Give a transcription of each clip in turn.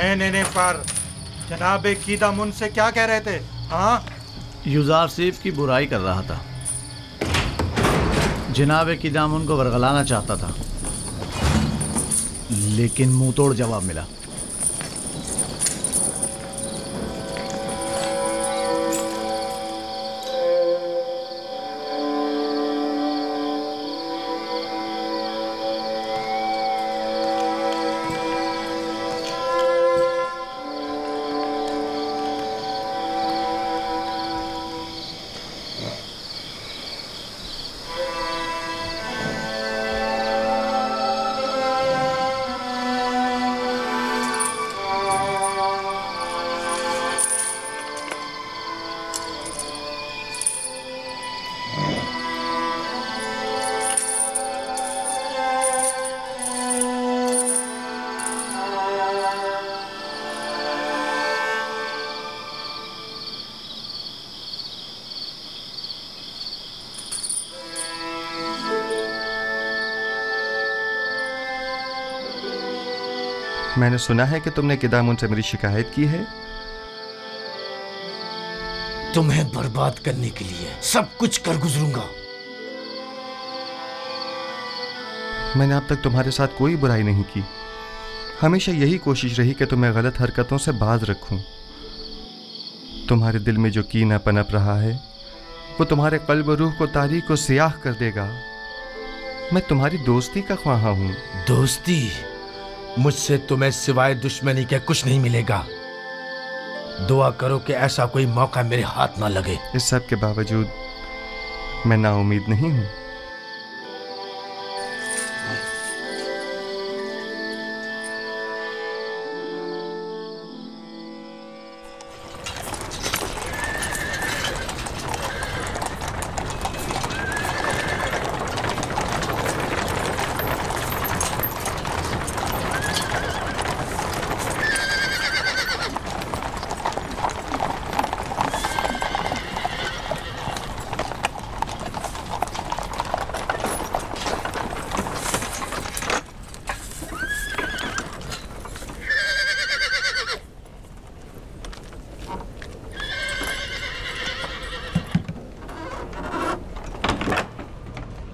कहने पर जनाब कीदामुन से क्या कह रहे थे? हाँ, युजारसीफ की बुराई कर रहा था, जनाब कीदामुन को वरगलाना चाहता था, लेकिन मुंह तोड़ जवाब मिला। मैंने सुना है कि तुमने कीदामुन से मेरी शिकायत की है। तुम्हें बर्बाद करने के लिए सब कुछ कर गुजरूंगा। मैंने अब तक तुम्हारे साथ कोई बुराई नहीं की। हमेशा यही कोशिश रही कि तुम्हें गलत हरकतों से बाज रखूं। तुम्हारे दिल में जो कीना पनप रहा है वो तुम्हारे कल्ब और रूह को तारीक और सियाह कर देगा। मैं तुम्हारी दोस्ती का ख्वाहा हूं। दोस्ती? मुझसे तुम्हें सिवाय दुश्मनी के कुछ नहीं मिलेगा। दुआ करो कि ऐसा कोई मौका मेरे हाथ ना लगे। इस सब के बावजूद मैं नाउम्मीद नहीं हूं।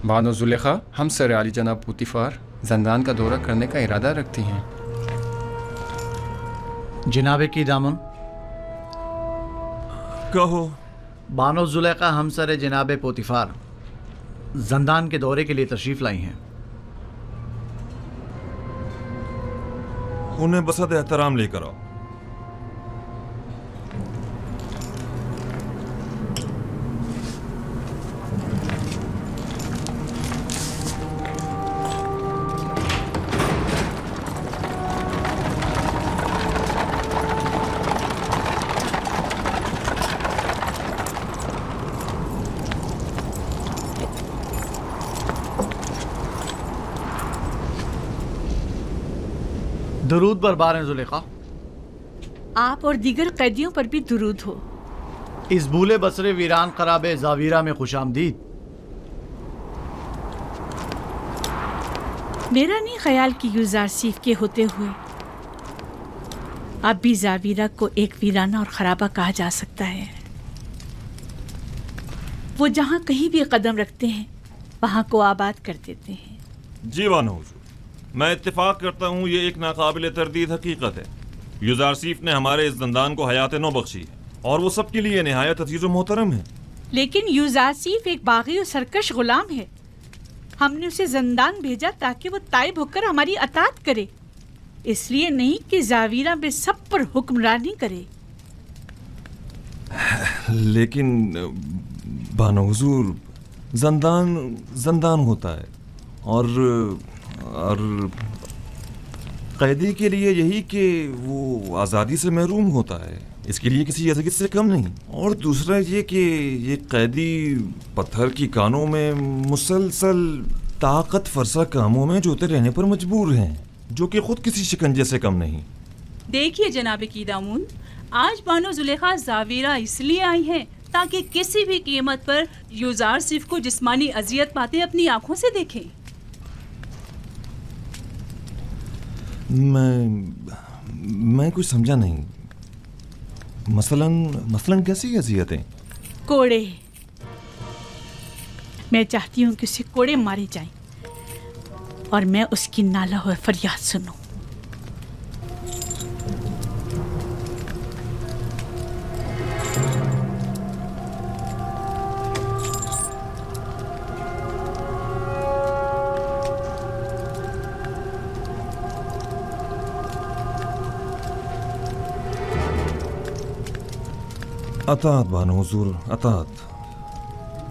बानो जुलेखा, हम सर आली जनाब पुतिफार जंदान का दौरा करने का इरादा रखती हैं। जनाब कीदामुन, कहो। बानो जुलेखा हमसर जनाब पुतिफार जंदान के दौरे के लिए तशरीफ लाई हैं। उन्हें बसद एहतराम लेकर आओ। दुरूद बरबार जुलेखा। आप और दीगर कैदियों पर भी दुरूद हो। इस भूले बसरे वीरान खराबे जावीरा में खुशामदीद। मेरा नहीं ख्याल कि युजारसीफ के होते हुए अब भी जावीरा को एक वीराना और खराबा कहा जा सकता है। वो जहाँ कहीं भी कदम रखते हैं वहाँ को आबाद कर देते हैं। जी बानो हुजूर, मैं इत्तेफाक करता हूँ, ये एक नाकाबिले तरदीद हकीकत है। युजारसीफ ने हमारे इस जंदान को हयात नो बख्शी है और वो सबके लिए निहायत अजीज व मोहतरम है। लेकिन युजारसीफ एक बागी और सरकश गुलाम है। हमने उसे जंदान भेजा ताकि वो ताइब होकर हमारी अतात करे, इसलिए नहीं कि जावीरा में सब पर हुक्मरानी करे। लेकिन बानो हुजूर, जंदान होता है और कैदी के लिए यही कि वो आज़ादी से महरूम होता है, इसके लिए किसी अज़ीज़ से कम नहीं। और दूसरा ये कि ये कैदी पत्थर की कानों में मुसलसल ताकत फरसा कामों में जोते रहने पर मजबूर हैं, जो कि खुद किसी शिकंजे से कम नहीं। देखिए जनाब कीदामुन, आज बानो जुलेखा जावीरा इसलिए आई हैं ताकि किसी भी कीमत पर युजारसीफ को जिस्मानी अजियत पाते अपनी आंखों से मैं कुछ समझा नहीं। मसलन कैसी अजियतें? कोड़े। मैं चाहती हूँ कि उसे कोड़े मारे जाएं और मैं उसकी नाला हुआ फरियाद सुनूं। अतात बानो हुजूर, अतात।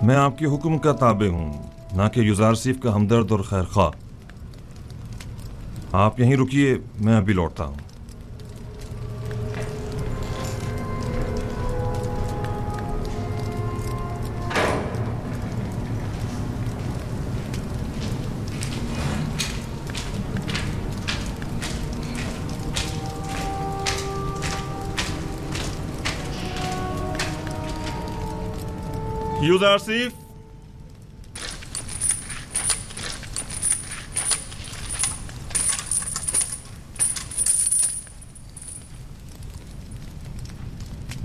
मैं आपके हुक्म का ताबे हूँ, ना कि युजारसीफ का हमदर्द और खैर खा। आप यहीं रुकिए, मैं अभी लौटता हूँ। युजारसीफ,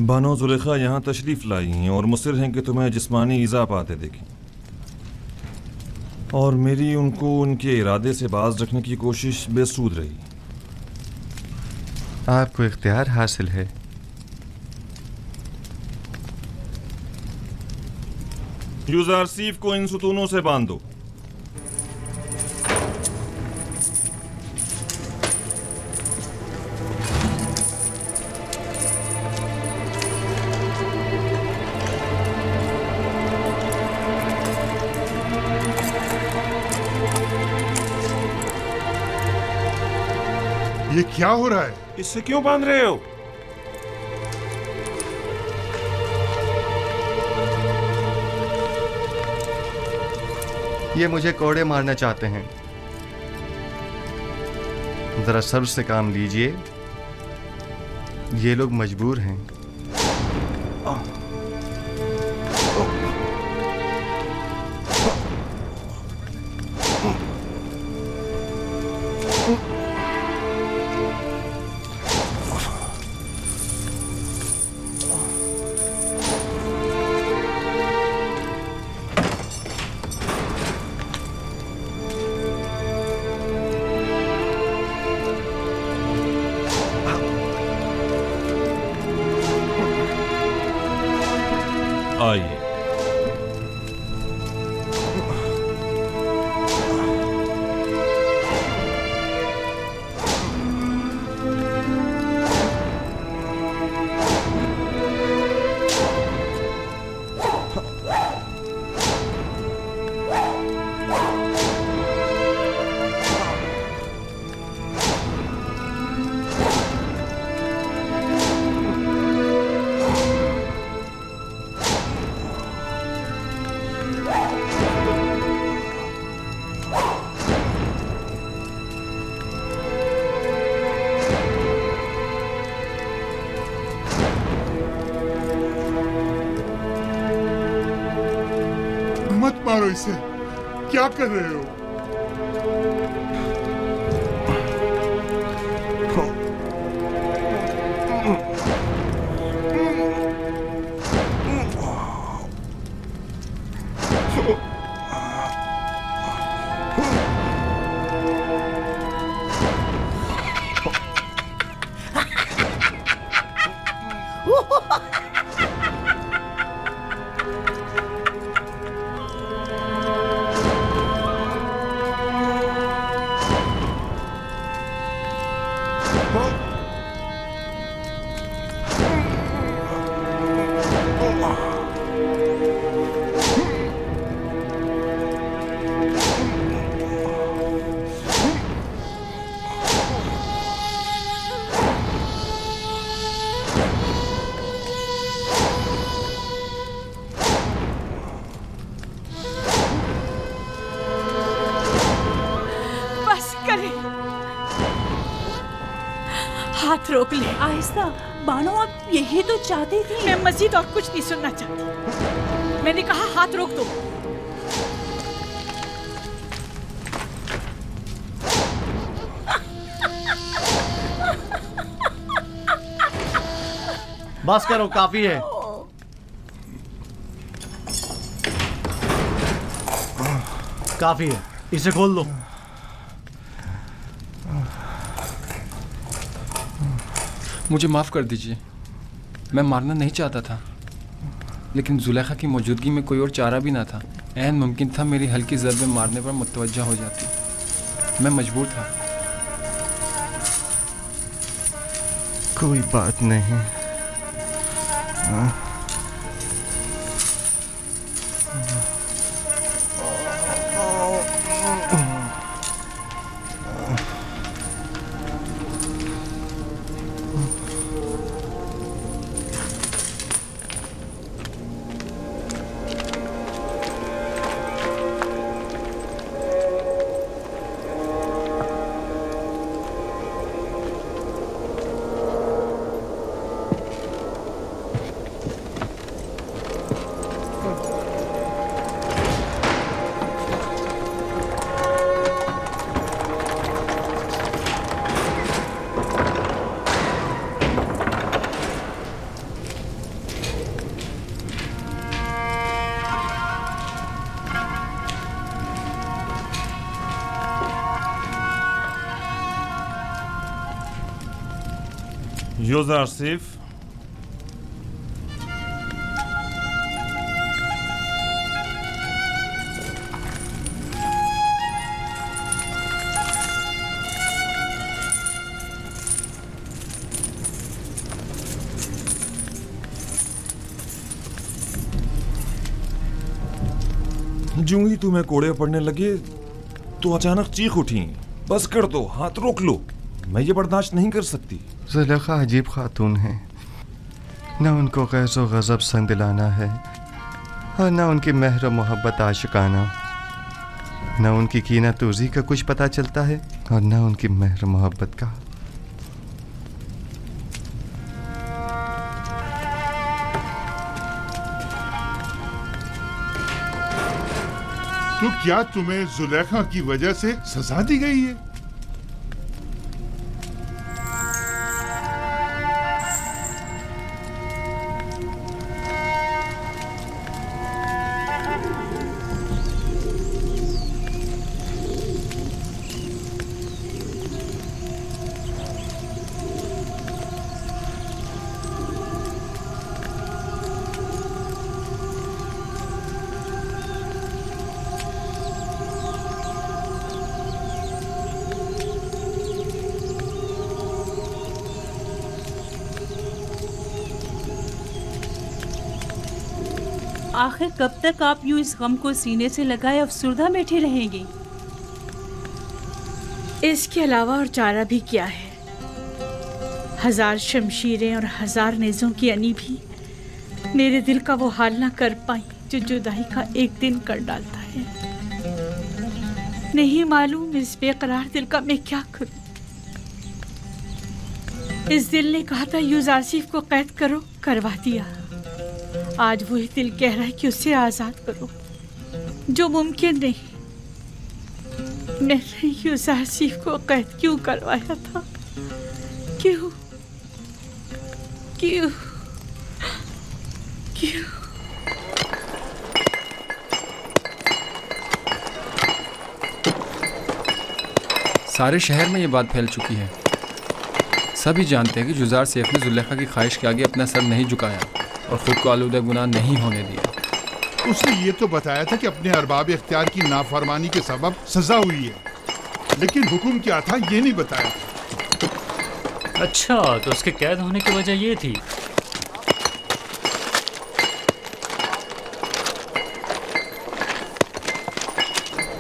बानो जुलेखा यहाँ तशरीफ लाई हैं और मुसिर हैं कि तुम्हें जिस्मानी ईज़ा पाते देखें, और मेरी उनको उनके इरादे से बाज रखने की कोशिश बेसूद रही। आपको इख्तियार हासिल है। युजारसीफ को इन सुतूनों से बांध दो। ये क्या हो रहा है? इससे क्यों बांध रहे हो? ये मुझे कोड़े मारना चाहते हैं। जरा सब्र से काम लीजिए, ये लोग मजबूर हैं। आइए। मत मारो इसे, क्या कर रहे हो? हाथ रोक ले। आहिस्ता बानो, आप यही तो चाहती थी। मैं मजीद और कुछ नहीं सुनना चाहती। मैंने कहा हाथ रोक दो। बस करो, काफी है। काफी है, इसे खोल दो। मुझे माफ़ कर दीजिए, मैं मारना नहीं चाहता था, लेकिन जुलेखा की मौजूदगी में कोई और चारा भी ना था। ऐन मुमकिन था मेरी हल्की ज़रबे मारने पर मुतवज्जा हो जाती। मैं मजबूर था। कोई बात नहीं। यूज़र सिर्फ जूं ही तुम्हें कोड़े पड़ने लगे तो अचानक चीख उठी। बस कर दो, हाथ रोक लो, मैं ये बर्दाश्त नहीं कर सकती। जुलेखा अजीब खातून है, न उनको गैज़ो गज़ब संग दिलाना है और न उनकी मेहर मोहब्बत आशिकाना, न उनकी कीना तूज़ी का कुछ पता चलता है और न उनकी मेहर मोहब्बत का। तो क्या तुम्हें जुलेखा की वजह से सजा दी गई है? आखिर कब तक आप यूं इस गम को सीने से लगाए अफसुर्दा बैठे रहेंगे? इसके अलावा और चारा भी क्या है? हजार शमशीरें और हजार नेज़ों की अनी भी मेरे दिल का वो हाल ना कर पाई जो जुदाई का एक दिन कर डालता है। नहीं मालूम इस बेकरार दिल का मैं क्या करूं। इस दिल ने कहा था यूज़र आसिफ को कैद करो, करवा दिया। आज वही दिल कह रहा है कि उसे आजाद करो, जो मुमकिन नहीं। मैंने यूज़र आसिफ को कैद क्यों करवाया था? क्यों क्यों क्यों? सारे शहर में ये बात फैल चुकी है। सभी जानते हैं कि जुजार सैफ ने जुलेखा की ख्वाहिश के आगे अपना सर नहीं झुकाया और ख़ुद को आलूदा गुनाह नहीं होने दिया। उसने ये तो बताया था कि अपने अरबाब इख्तियार की नाफरमानी के सबब सजा हुई है, लेकिन हुक्म क्या था ये नहीं बताया। अच्छा, तो उसके कैद होने की वजह ये थी।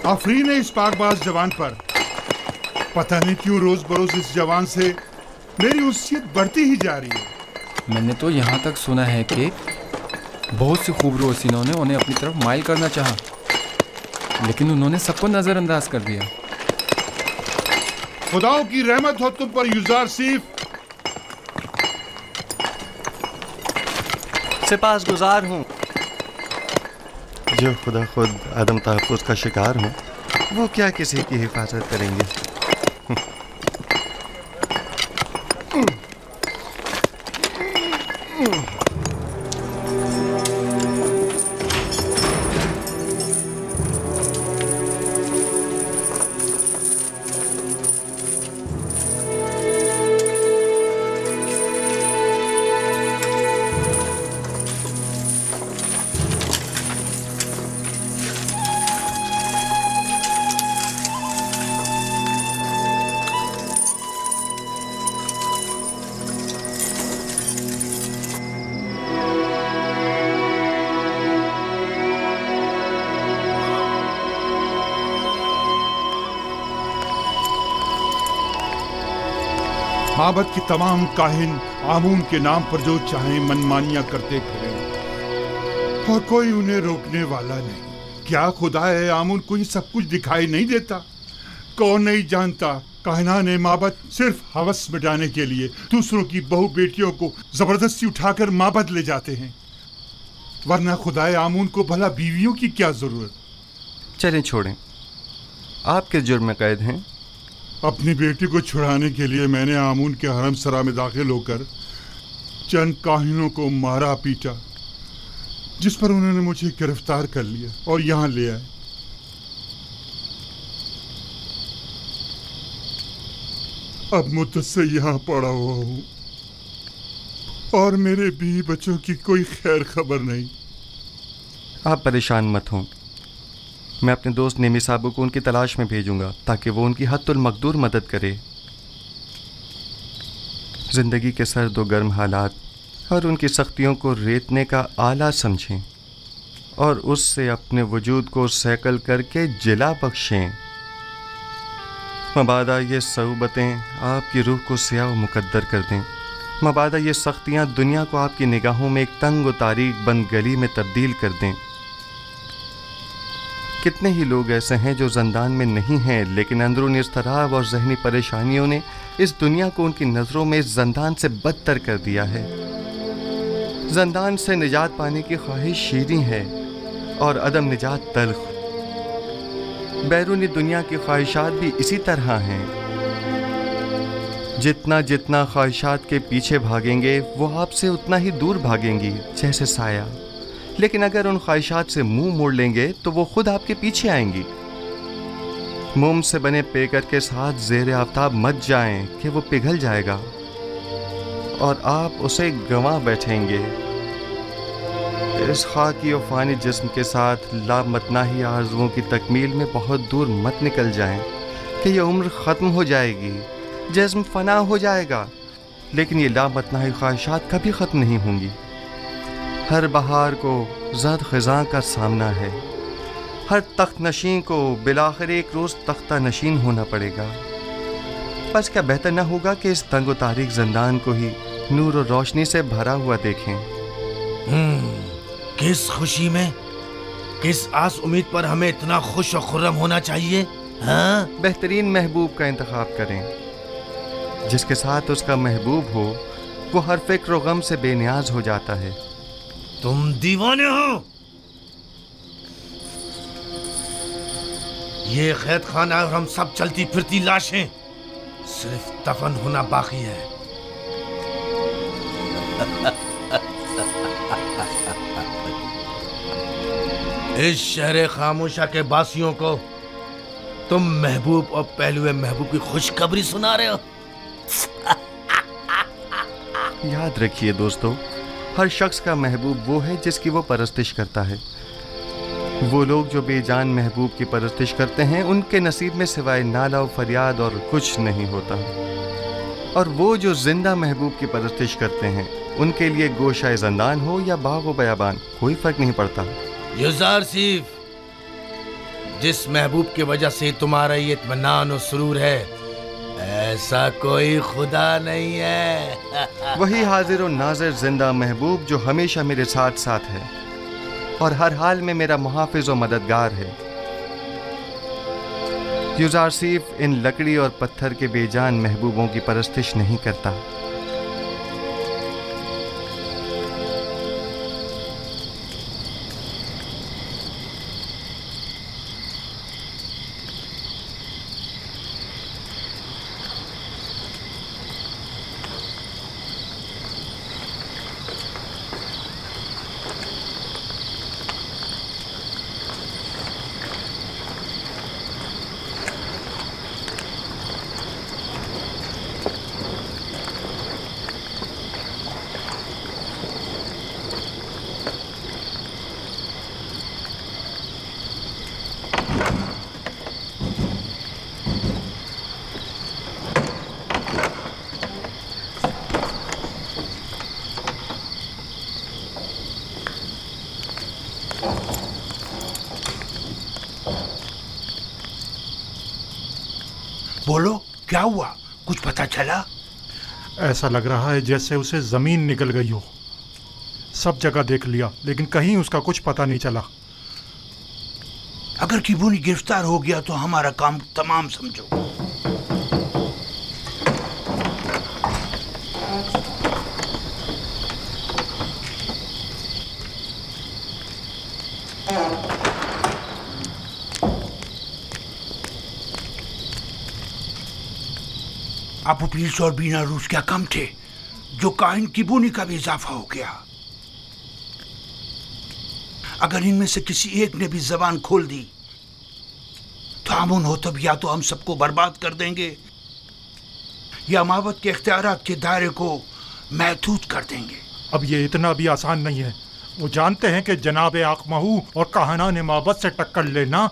आफरीन है इस पाकबाज जवान पर। पता नहीं क्यों रोज बरोज इस जवान से मेरी उस्सियत बढ़ती ही जा रही है। मैंने तो यहाँ तक सुना है कि बहुत सी खूबरू हसीनों ने उन्हें अपनी तरफ माइल करना चाहा, लेकिन उन्होंने सबको नज़रअंदाज कर दिया। खुदाओं की रहमत हो तुम पर यूज़र सिर्फ। सिपासगुजार हूँ। जो खुदा खुद आदम तहफ़्फ़ुज़ का शिकार हो, वो क्या किसी की हिफाजत करेंगे। माबद की तमाम काहिन आमून के नाम पर जो चाहे मनमानियां करते फिरें और कोई उन्हें रोकने वाला नहीं। क्या खुदा है आमून को ये सब कुछ दिखाई नहीं देता? कौन नहीं जानता काहिनान माबद सिर्फ हवस मिटाने के लिए दूसरों की बहू बेटियों को जबरदस्ती उठाकर माबद ले जाते हैं, वरना खुदाए आमून को भला बीवियों की क्या जरूरत। चलें छोड़ें, आप किस जुर्म में कैद हैं? अपनी बेटी को छुड़ाने के लिए मैंने आमून के हरम सरा में दाखिल होकर चंद काहिनों को मारा पीटा, जिस पर उन्होंने मुझे गिरफ्तार कर लिया और यहाँ ले आए। अब मुद्दत से यहाँ पड़ा हुआ हूँ और मेरे बीवी बच्चों की कोई खैर खबर नहीं। आप परेशान मत हों, मैं अपने दोस्त नेमी साबू को उनकी तलाश में भेजूंगा ताकि वो उनकी हद्दुल मकदूर मदद करे। जिंदगी के सर्द व गर्म हालात और उनकी सख्तियों को रेतने का आला समझें और उससे अपने वजूद को सैकल करके जिला बख्शें। मबादा ये सऊबतें आपकी रूह को स्याह व मुकद्दर कर दें। मबादा ये सख्तियाँ दुनिया को आपकी निगाहों में एक तंग व तारीक बंद गली में तब्दील कर दें। कितने ही लोग ऐसे हैं जो ज़ंदान में नहीं हैं, लेकिन अंदरूनी इज़्तिराब और ज़हनी परेशानियों ने इस दुनिया को उनकी नज़रों में इस ज़ंदान से बदतर कर दिया है। ज़ंदान से निजात पाने की ख्वाहिश शीरीं है और अदम निजात तल्ख। बैरूनी दुनिया की ख्वाहिशात भी इसी तरह हैं। जितना जितना ख्वाहिशात के पीछे भागेंगे वो आपसे उतना ही दूर भागेंगी, जैसे साया। लेकिन अगर उन ख्वाहिशात से मुंह मोड़ लेंगे तो वो खुद आपके पीछे आएंगी। मोम से बने पेकर के साथ ज़ेरे आफ्ताब मत जाएं कि वो पिघल जाएगा और आप उसे गंवा बैठेंगे। इस खाकी और फ़ानी जिस्म के साथ लामतनाही आरज़ुओं की तकमील में बहुत दूर मत निकल जाएं कि ये उम्र ख़त्म हो जाएगी, जिस्म फ़ना हो जाएगा, लेकिन ये लामतनाही ख्वाहिशात कभी ख़त्म नहीं होंगी। हर बहार को ज़द ख़िज़ां का सामना है। हर तख्त नशीं को बिलाखिर एक रोज़ तख्ता नशीन होना पड़ेगा। बस क्या बेहतर न होगा कि इस तंग व तारीक ज़ंदान को ही नूर और रोशनी से भरा हुआ देखें। किस खुशी में, किस आस उम्मीद पर हमें इतना खुश और खुर्रम होना चाहिए? हाँ? बेहतरीन महबूब का इंतखाब करें। जिसके साथ उसका महबूब हो वो हर फिक्र व गम से बेनियाज हो जाता है। तुम दीवाने हो। ये कैद खाना और हम सब चलती फिरती लाशें, सिर्फ दफन होना बाकी है। इस शहर खामोशा के बासियों को तुम महबूब और पहलुए महबूब की खुशखबरी सुना रहे हो। याद रखिए दोस्तों, हर शख्स का महबूब वो है जिसकी वो परस्तिश करता है। वो लोग जो बेजान महबूब की परस्तिश करते हैं उनके नसीब में सिवाय नाला व फरियाद और कुछ नहीं होता, और वो जो जिंदा महबूब की परस्तिश करते हैं उनके लिए गोशाए ज़ंदान हो या बाग व बयाबान कोई फर्क नहीं पड़ता। युज़ार सीफ, जिस महबूब की वजह से तुम्हारा ये इत्मीनान और सुरूर है, ऐसा कोई खुदा नहीं है। वही हाजिर और नाज़िर जिंदा महबूब जो हमेशा मेरे साथ साथ है और हर हाल में मेरा मुहाफिज और मददगार है। युज़ार सीफ इन लकड़ी और पत्थर के बेजान महबूबों की परस्तिश नहीं करता। क्या हुआ, कुछ पता चला? ऐसा लग रहा है जैसे उसे जमीन निकल गई हो। सब जगह देख लिया लेकिन कहीं उसका कुछ पता नहीं चला। अगर किबूनी गिरफ्तार हो गया तो हमारा काम तमाम समझो। अबू पीस और बीना रूस क्या कम थे जो काहिन किबूनी का भी इजाफा हो गया। अगर इनमें से किसी एक ने भी जबान खोल दी तो आमून हो तब या तो हम सबको बर्बाद कर देंगे या माबद के इख्तियारात के दायरे को महदूद कर देंगे। अब ये इतना भी आसान नहीं है। वो जानते हैं कि जनाब आकमहू और काहनान माबद से टक्कर लेना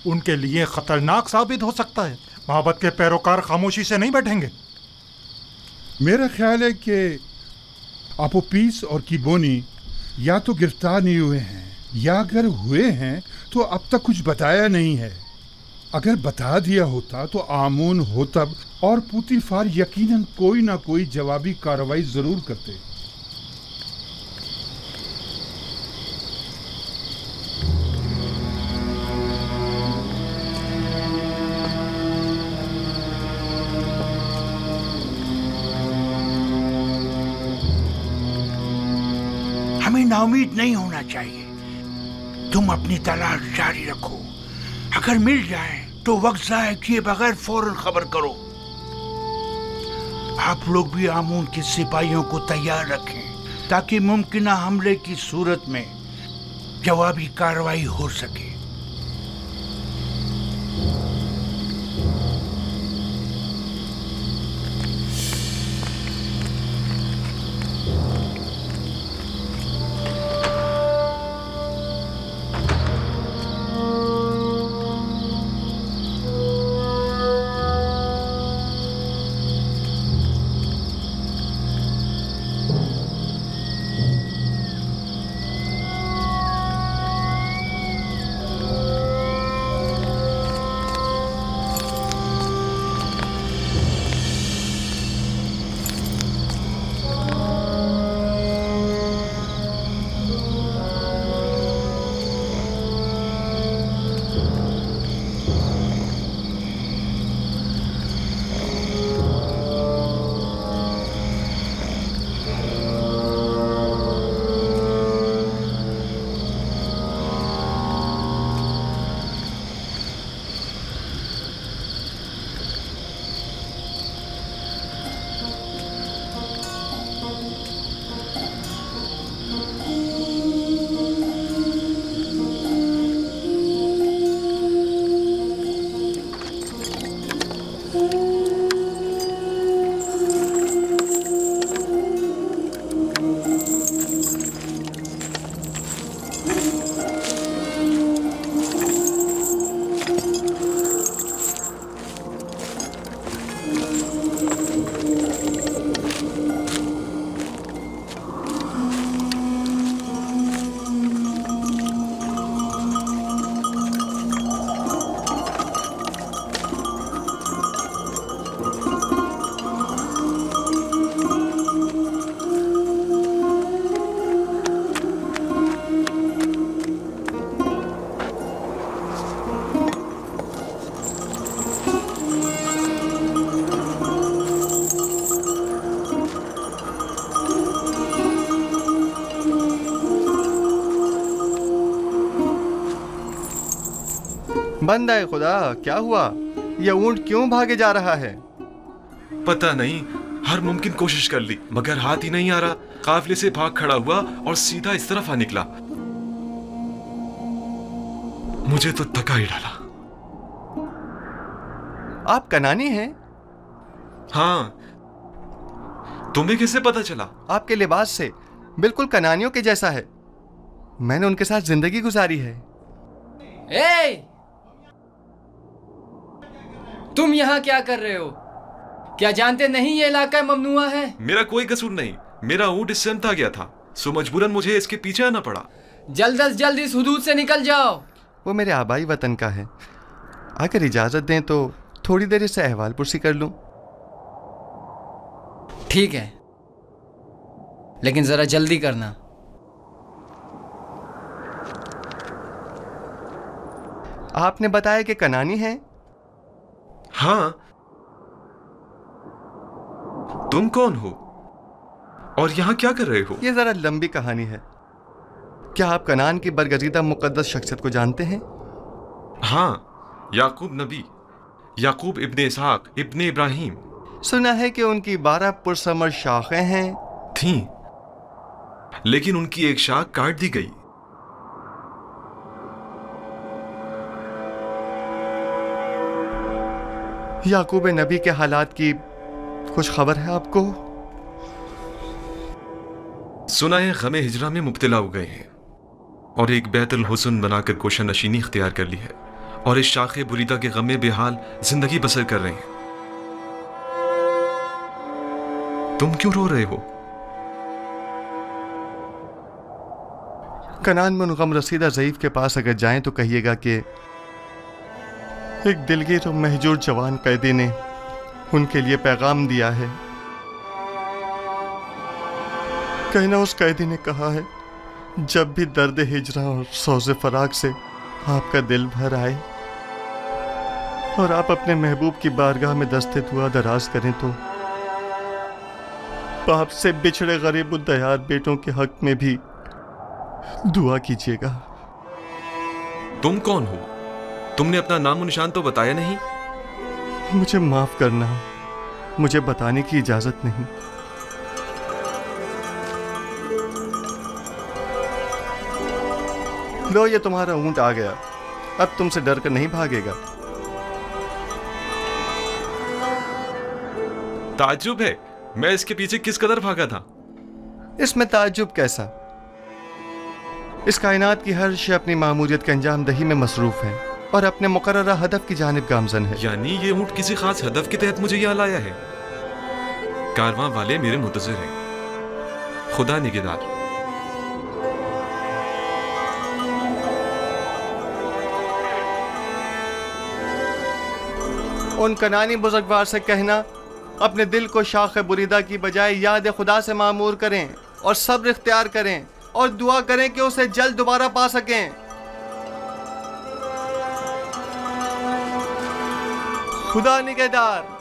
उनके लिए खतरनाक साबित हो सकता है। माबद के पैरोकार खामोशी से नहीं बैठेंगे। मेरा ख्याल है कि अपोपीस और किबोनी या तो गिरफ्तार नहीं हुए हैं या अगर हुए हैं तो अब तक कुछ बताया नहीं है। अगर बता दिया होता तो आमून होतब और पुतीफार यकीनन कोई ना कोई जवाबी कार्रवाई जरूर करते। हमें नाउमीद नहीं होना चाहिए। तुम अपनी तलाश जारी रखो। अगर मिल जाए तो वक्त ज़ाया किए बगैर फौरन खबर करो। आप लोग भी आमून के सिपाहियों को तैयार रखें ताकि मुमकिन हमले की सूरत में जवाबी कार्रवाई हो सके। बंद है खुदा, क्या हुआ? यह ऊंट क्यों भागे जा रहा है? पता नहीं, हर मुमकिन कोशिश कर ली मगर हाथ ही नहीं आ रहा। काफिले से भाग खड़ा हुआ और सीधा इस तरफ आ निकला। मुझे तो थका ही डाला। आप कनानी हैं? हाँ, तुम्हें कैसे पता चला? आपके लिबास से बिल्कुल कनानियों के जैसा है। मैंने उनके साथ जिंदगी गुजारी है। तुम यहाँ क्या कर रहे हो? क्या जानते नहीं ये इलाका ममनुआ है? मेरा कोई कसूर नहीं, मेरा ऊंट इससे अमता गया था, सो मजबूरन मुझे इसके पीछे आना पड़ा। जल्द से जल्द इस हुदूद से निकल जाओ। वो मेरे आबाई वतन का है। अगर इजाजत दें तो थोड़ी देर इससे अहवाल पुरसी कर लूं। ठीक है, लेकिन जरा जल्दी करना। आपने बताया कि कनानी है? हाँ। तुम कौन हो और यहां क्या कर रहे हो? यह जरा लंबी कहानी है। क्या आप कनान की बरगजीदा मुकद्दस शख्सियत को जानते हैं? हाँ, याकूब नबी, याकूब इब्ने इसहाक इब्ने इब्राहिम। सुना है कि उनकी 12 पुरसमर शाखें हैं। थीं, लेकिन उनकी एक शाख काट दी गई। याकूब नबी के हालात की कुछ खबर है आपको? सुना है गमे हिजरा में मुब्तला हो गए हैं और एक बैतुल हुस्न बनाकर कोशा नशीनी इख्तियार कर ली है और इस शाखे बुरीदा के गमे बेहाल जिंदगी बसर कर रहे हैं। तुम क्यों रो रहे हो? कनान में उन गम रसीदा ज़ईफ के पास अगर जाएं तो कहिएगा कि एक दिलगीर और महजूर जवान कैदी ने उनके लिए पैगाम दिया है। कहना उस कैदी ने कहा है, जब भी दर्द हिजरा और सौज़े फराग से आपका दिल भर आए और आप अपने महबूब की बारगाह में दस्ते दुआ दराज करें तो बाप से बिछड़े गरीब उद्दयार बेटों के हक में भी दुआ कीजिएगा। तुम कौन हो? तुमने अपना नाम और निशान तो बताया नहीं। मुझे माफ करना, मुझे बताने की इजाजत नहीं। लो, ये तुम्हारा ऊंट आ गया, अब तुमसे डर कर नहीं भागेगा। ताज्जुब है, मैं इसके पीछे किस कदर भागा था। इसमें ताज्जुब कैसा? इस कायनात की हर शय अपनी मामूलियत के अंजाम दही में मसरूफ है और अपने मुकर्ररा हदफ की जानिब गामजन है। यानी ये ऊंट किसी खास हदफ के तहत मुझे यहाँ लाया है। कारवां वाले मेरे मुंतज़िर हैं। खुदा निगहदार। उन कनानी बुजुर्गवार से कहना अपने दिल को शाख बुरीदा की बजाय याद खुदा से मामूर करें और सब्र इख्तियार करें और दुआ करें कि उसे जल्द दोबारा पा सकें। खुदा निगहदार।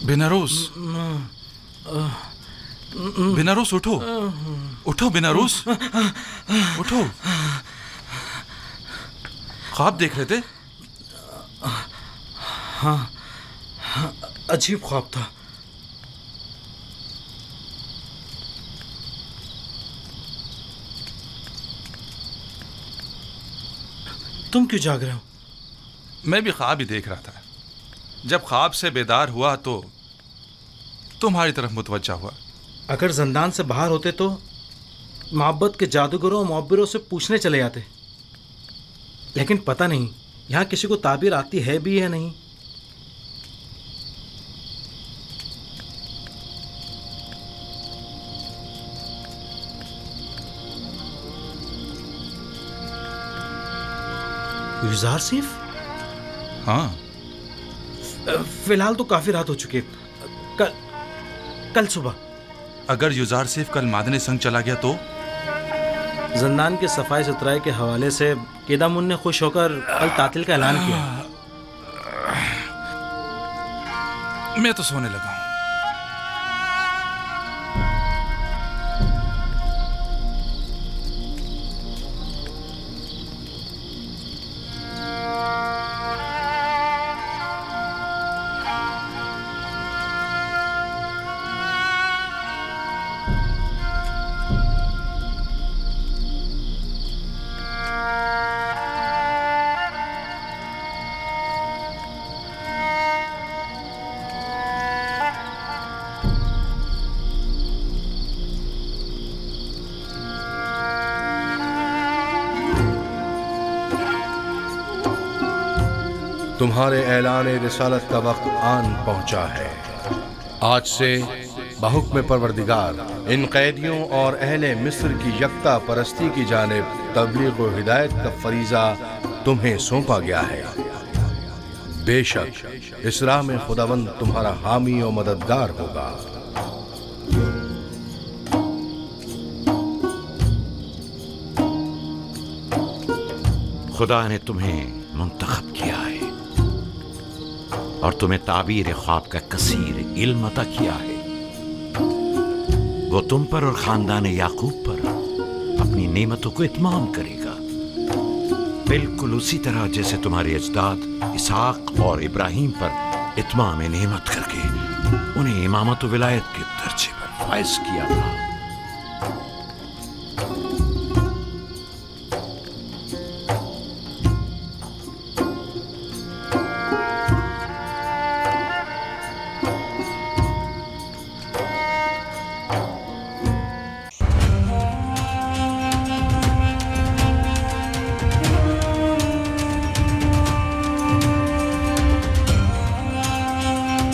बेनारोस, बेनारोस उठो, उठो बेनारोस, उठो। ख्वाब देख रहे थे? हाँ, अजीब ख्वाब था। तुम क्यों जाग रहे हो? मैं भी ख्वाब ही देख रहा था। जब ख्वाब से बेदार हुआ तो तुम्हारी तरफ मुतवज्जा हुआ। अगर जंदान से बाहर होते तो मोहब्बत के जादूगरों और मुअब्बिरों से पूछने चले जाते, लेकिन पता नहीं यहाँ किसी को ताबीर आती है भी या नहीं। युजार सिफ? हाँ। फिलहाल तो काफी रात हो चुकी है। कल सुबह अगर युजार सिफ कल मादने संग चला गया तो? जंदान के सफाई सुथराई के हवाले से केदामुन ने खुश होकर कल तातिल का ऐलान किया। मैं तो सोने लगा हूं। तुम्हारे ऐलान रिसालत का वक्त आन पहुंचा है। आज से बहुक्म परवरदिगार इन कैदियों और अहले मिस्र की यकता परस्ती की जानिब तबलीग व हिदायत का फरीजा तुम्हें सौंपा गया है। बेशक इस राह में खुदावंद तुम्हारा हामी और मददगार होगा। खुदा ने तुम्हें मुंतखब किया है और तुम्हें ताबीर ख्वाब का कसीर इल्म अता किया है। वो तुम पर और खानदान याकूब पर अपनी नेमतों को इत्माम करेगा, बिल्कुल उसी तरह जैसे तुम्हारे अजदाद इसहाक और इब्राहिम पर इत्माम नेमत करके उन्हें इमामत व विलायत के दर्जे पर फायज किया था।